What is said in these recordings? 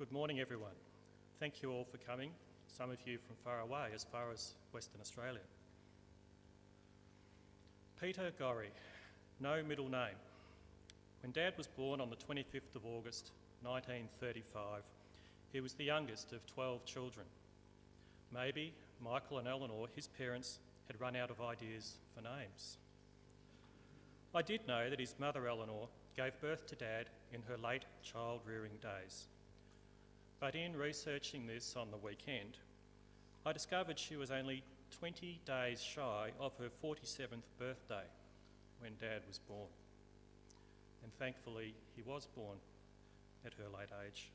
Good morning, everyone. Thank you all for coming, some of you from far away, as far as Western Australia. Peter Gorey, no middle name. When Dad was born on the 25th of August 1935, he was the youngest of 12 children. Maybe Michael and Eleanor, his parents, had run out of ideas for names. I did know that his mother Eleanor gave birth to Dad in her late child-rearing days. But in researching this on the weekend, I discovered she was only 20 days shy of her 47th birthday when Dad was born. And thankfully, he was born at her late age.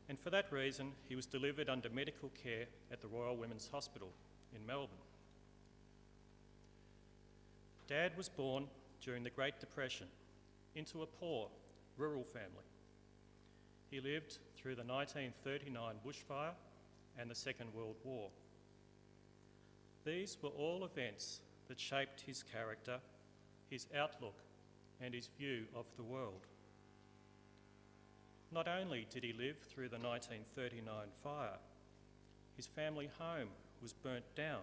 And for that reason, he was delivered under medical care at the Royal Women's Hospital in Melbourne. Dad was born during the Great Depression into a poor, rural family. He lived through the 1939 bushfire and the Second World War. These were all events that shaped his character, his outlook, and his view of the world. Not only did he live through the 1939 fire, his family home was burnt down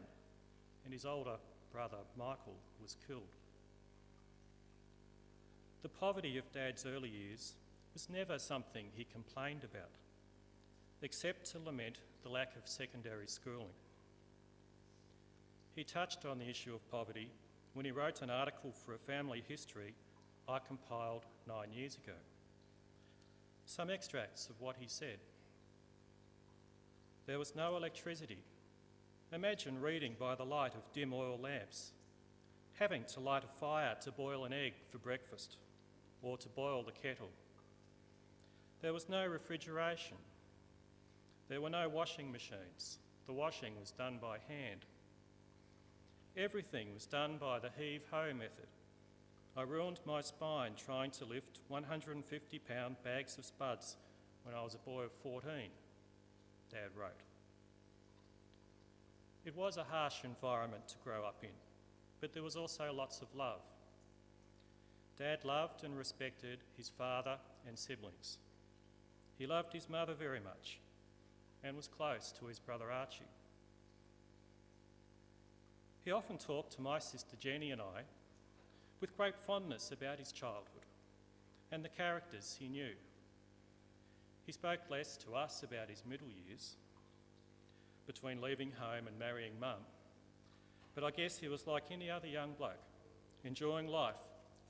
and his older brother Michael was killed. The poverty of Dad's early years was never something he complained about, except to lament the lack of secondary schooling. He touched on the issue of poverty when he wrote an article for a family history I compiled 9 years ago. Some extracts of what he said. There was no electricity. Imagine reading by the light of dim oil lamps, having to light a fire to boil an egg for breakfast or to boil the kettle. There was no refrigeration. There were no washing machines. The washing was done by hand. Everything was done by the heave-ho method. I ruined my spine trying to lift 150-pound bags of spuds when I was a boy of 14, Dad wrote. It was a harsh environment to grow up in, but there was also lots of love. Dad loved and respected his father and siblings. He loved his mother very much and was close to his brother Archie. He often talked to my sister Jenny and I with great fondness about his childhood and the characters he knew. He spoke less to us about his middle years, between leaving home and marrying Mum, but I guess he was like any other young bloke, enjoying life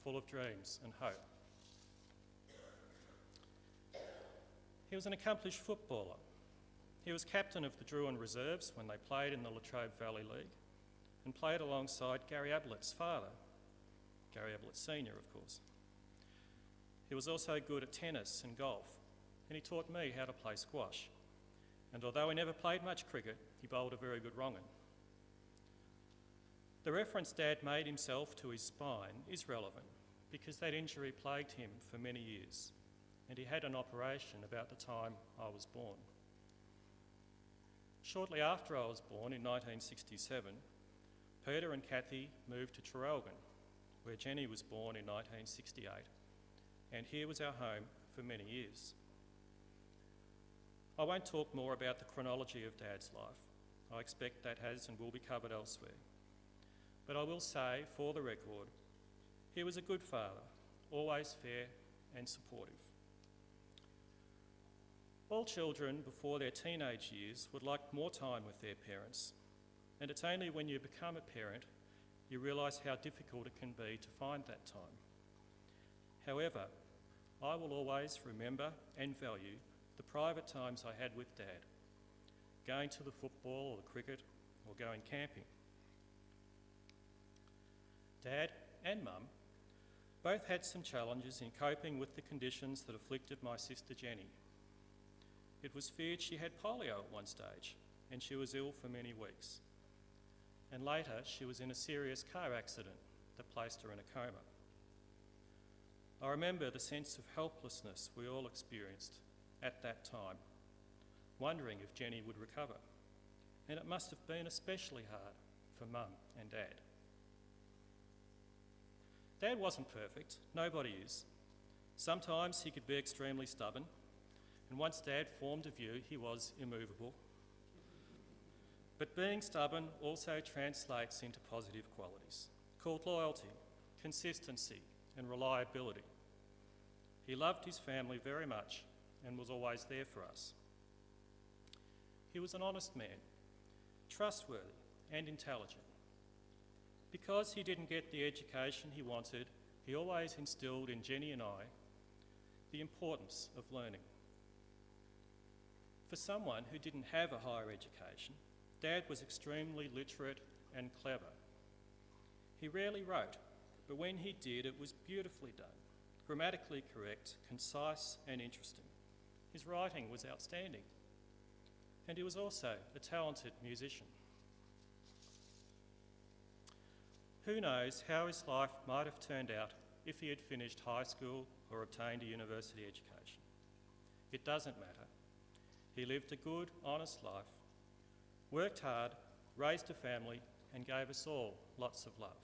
full of dreams and hope. He was an accomplished footballer. He was captain of the Druin Reserves when they played in the Latrobe Valley League and played alongside Gary Ablett's father, Gary Ablett Senior, of course. He was also good at tennis and golf, and he taught me how to play squash. And although he never played much cricket, he bowled a very good wrong'un. The reference Dad made himself to his spine is relevant because that injury plagued him for many years, and he had an operation about the time I was born. Shortly after I was born in 1967, Peter and Kathy moved to Traralgon, where Jenny was born in 1968, and here was our home for many years. I won't talk more about the chronology of Dad's life. I expect that has and will be covered elsewhere. But I will say, for the record, he was a good father, always fair and supportive. All children before their teenage years would like more time with their parents, and it's only when you become a parent you realise how difficult it can be to find that time. However, I will always remember and value the private times I had with Dad, going to the football or the cricket or going camping. Dad and Mum both had some challenges in coping with the conditions that afflicted my sister Jenny. It was feared she had polio at one stage and she was ill for many weeks. And later she was in a serious car accident that placed her in a coma. I remember the sense of helplessness we all experienced at that time, wondering if Jenny would recover. And it must have been especially hard for Mum and Dad. Dad wasn't perfect, nobody is. Sometimes he could be extremely stubborn, and once Dad formed a view, he was immovable. But being stubborn also translates into positive qualities, called loyalty, consistency, and reliability. He loved his family very much and was always there for us. He was an honest man, trustworthy and intelligent. Because he didn't get the education he wanted, he always instilled in Jenny and I the importance of learning. For someone who didn't have a higher education, Dad was extremely literate and clever. He rarely wrote, but when he did, it was beautifully done, grammatically correct, concise and interesting. His writing was outstanding, and he was also a talented musician. Who knows how his life might have turned out if he had finished high school or obtained a university education. It doesn't matter. He lived a good, honest life, worked hard, raised a family, and gave us all lots of love.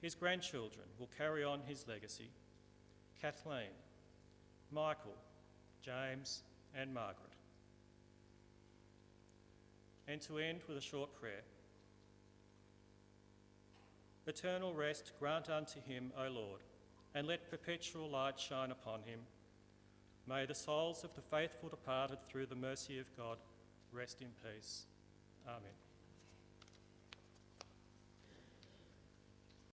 His grandchildren will carry on his legacy: Kathleen, Michael, James, and Margaret. And to end with a short prayer. Eternal rest grant unto him, O Lord, and let perpetual light shine upon him. May the souls of the faithful departed through the mercy of God rest in peace. Amen.